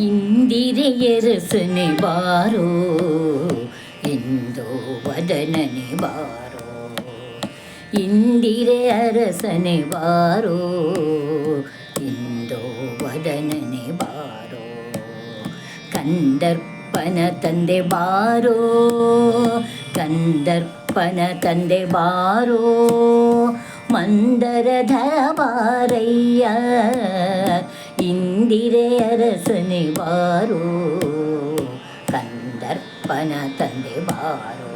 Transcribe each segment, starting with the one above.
ಇಂದಿರೆಯರಸನೆ ಬಾರೋ ಇಂದು ವದನನೆ ಬಾರೋ, ಇಂದಿರೆ ಅರಸನೆ ಬಾರೋ ಇಂದು ವದನನೆ ಬಾರೋ, ಕಂದರ್ಪನ ತಂದೆ ಬಾರೋ ಕಂದರ್ಪನ ತಂದೆ ಬಾರೋ, ಮಂದರಧರ ಬಾರಯ್ಯ ಇಂದಿರೆ ಅರಸನೆ ಬಾರೋ, ಕಂದರ್ಪನ ತಂದೆ ಬಾರೋ,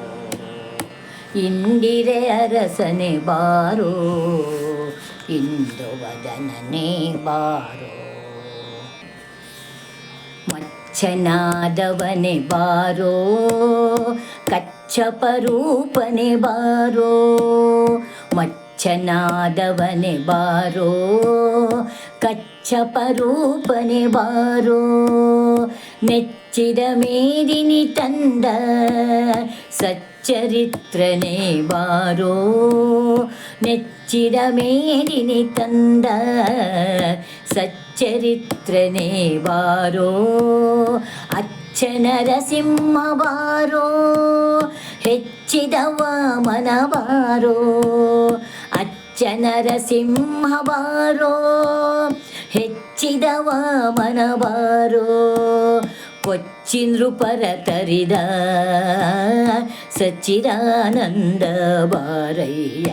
ಇಂದಿರೆ ಅರಸನೆ ಬಾರೋ ಇಂದು ವದನನೆ ಬಾರೋ, ಮಚ್ಚನಾದವನೆ ಬಾರೋ ಕಚ್ಚಪರೂಪನೆ ಬಾರೋ, ಮಚ್ಚನಾದವನೆ ಬಾರೋ ಕಚ್ಚಪರೂಪನೆ ಬಾರೋ, ನೆಚ್ಚಿದ ಮೇದಿನಿ ತಂದ ಸಚ್ಚರಿತ್ರನೇ ಬಾರೋ, ನೆಚ್ಚಿದ ಮೇದಿನಿ ತಂದ ಸಚ್ಚರಿತ್ರನೇ ಬಾರೋ, ಅಚ್ಚನರಸಿಂಹ ಬಾರೋ ಹೆಚ್ಚಿದ ವಾಮನ ಬಾರೋ, ಅಚ್ಚನರಸಿಂಹ ಬಾರೋ ಹೆಚ್ಚಿದ ವಾಮನ ಬಾರೋ, ಕೊಚ್ಚಿ ನೃಪರ ತರಿದ ಸಚ್ಚಿದಾನಂದ ಬಾರಯ್ಯ,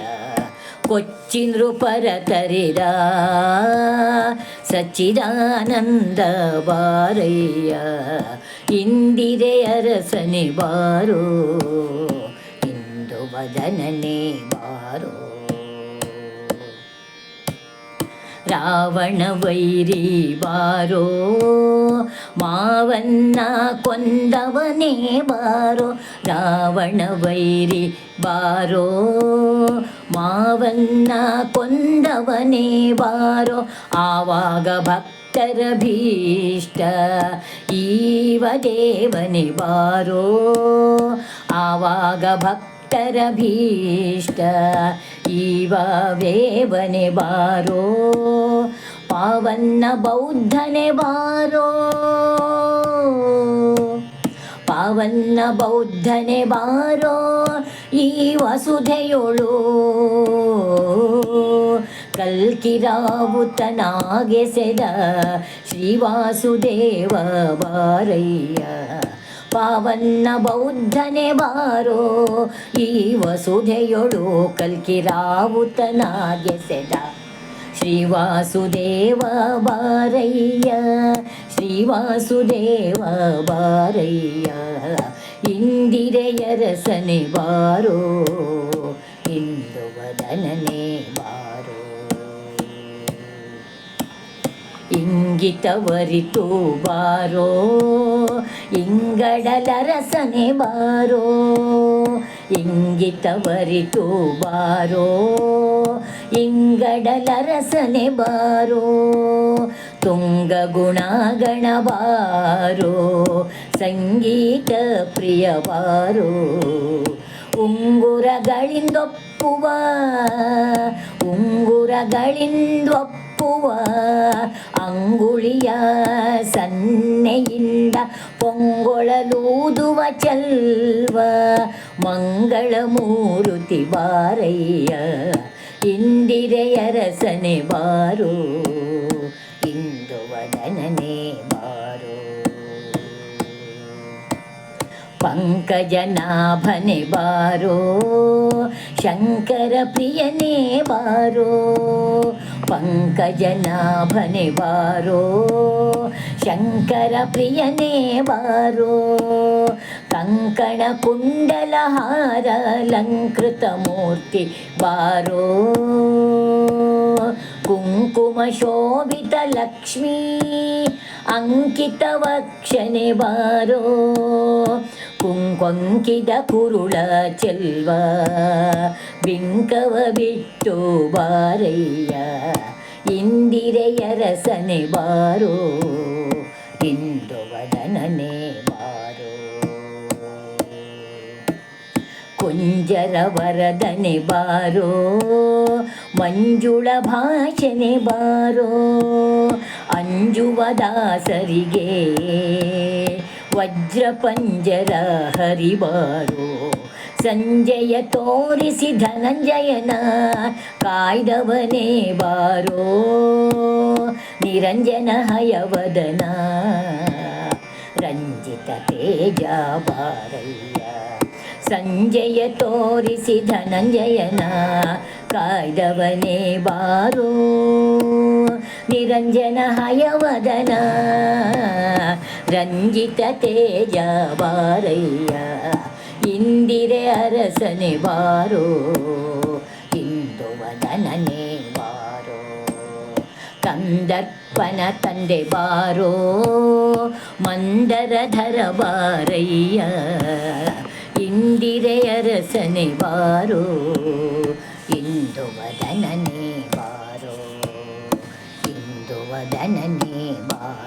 ಕೊಚ್ಚಿ ನೃಪರ ತರಿದ ಸಚ್ಚಿದಾನಂದ ಬಾರಯ್ಯ, ಇಂದಿರೆ ಅರಸನೆ ಬಾರೋ ಇಂದು ವದನನೆ ಬಾರೋ, ರಾವಣ ವೈರಿ ಬಾರೋ ಮಾವನ್ನ ಕೊಂದವನೇ ಬಾರೋ, ರಾವಣ ವೈರಿ ಬಾರೋ ಮಾವನ್ನ ಕೊಂದವನೇ ಬಾರೋ, ಆವಾಗ ಭಕ್ತರ ಭೀಷ್ಟ ಈವ ದೇವನೇ ಬಾರೋ, ಆವಾಗ ಭಕ್ತರ ಭೀಷ್ಟ ಈವ ದೇವನೇ ಬಾರೋ, ಪಾವನ್ನ ಬೌದ್ಧನೇ ಬಾರೋ, ಪಾವನ್ನ ಬೌದ್ಧನೇ ಬಾರೋ ಈ ವಸುಧೆಯೊಳು, ಕಲ್ಕಿರಾವುತನಾಗೆಸೆದ ಶ್ರೀವಾಸುದೇವ ಬಾರಯ್ಯ, ಪಾವನ್ನ ಬೌದ್ಧನೇ ಬಾರೋ ಈ ವಸುಧೆಯೊಳು, ಕಲ್ಕಿರಾವುತನಾಗೆಸೆದ ಶ್ರೀವಾಸುದೇವ ಬಾರಯ್ಯ, ಶ್ರೀವಾಸುದೇವ ಬಾರಯ್ಯ, ಇಂದಿರೆಯರಸನೆ ಬಾರೋ ಇಂದು ವದನನೆ ಬಾರೋ, ಇಂಗಿತವರಿತು ಬಾರೋ ಇಂಗಡಲರಸನೆ ಬಾರೋ, ಇಂಗಿತವರಿತು ಬಾರೋ ಇಂಗಡಲರಸನೆ ಬಾರೋ, ತುಂಗ ಗುಣಗಣ ಬಾರೋ ಸಂಗೀತ ಪ್ರಿಯ ಬಾರೋ, ಉಂಗುರಗಳಿಂದೊಪ್ಪುವ ಉಂಗುರಗಳಿಂದೊಪ್ಪುವ ಅಂಗುಳಿಯ ಸನ್ನೆಯಿಂದ ಪೊಂಗೊಳಲೂದುವ ಚಲ್ವ ಮಂಗಳ ಮೂರುತಿ ಬಾರಯ್ಯ, ಇಂದಿರೆಯರಸನೆ ಬಾರೋ ಇಂದು ವದನನೆ ಬಾರೋ, ಪಂಕಜನಾಭನೆ ಬಾರೋ ಶಂಕರ ಪ್ರಿಯನೇ ಬಾರೋ, ಪಂಕಜನಾಭನೆ ಬಾರೋ ಶಂಕರ ಪ್ರಿಯನೇ ಬಾರೋ, ಕಂಕಣ ಕುಂಡಲ ಹಾರ ಅಲಂಕೃತ ಮೂರ್ತಿ ಬಾರೋ, ಕುಂಕುಮ ಶೋಭಿತ ಲಕ್ಷ್ಮೀ ಅಂಕಿತ ವಕ್ಷನೆ ಬಾರೋ, ಕುಂಕೊಂಕಿದ ಕುರುಳ ಚೆಲ್ವ ಬಿಂಕವ ಬಿಟ್ಟು ಬಾರಯ್ಯ, ಇಂದಿರೆಯರಸನೆ ಬಾರೋ ಇಂದು ವದನನೆ ಬಾರೋ, ಕುಂಜರ ವರದನೆ ಬಾರೋ ಮಂಜುಳ ಭಾಷನೆ ಬಾರೋ ಅಂಜುವ ದಾಸರಿಗೆ ವಜ್ರ ಪಂಜರ ಹರಿಬಾರೋ ಸಂಜಯ ತೋರಿಸಿ ಧನಂಜಯನ ಕಾಯ್ದವನೇ ಬಾರೋ ನಿರಂಜನ ಹಯವದನ ರಂಜಿತ ತೇಜ ಬಾರಯ್ಯ ಸಂಜಯ ತೋರಿಸಿ ಧನಂಜಯನ ಕಾಯ್ದವನೇ ಬಾರೋ ನಿರಂಜನ ಹಯವದನ ರಂಜಿತ ತೇಜ ಬಾರಯ್ಯ ಇಂದಿರೆ ಅರಸನೆ ಬಾರೋ ಇಂದುವದನನೇ ಬಾರೋ ಕಂದರ್ಪನ ತಂದೆ ಬಾರೋ ಮಂದರಧರ ಬಾರಯ್ಯ ಇಂದಿರೆ ಅರಸನೆ ಬಾರೋ ಇಂದುವದನನೇ ಬಾರೋ ಇಂದುವದನನೇ ಬಾರೋ.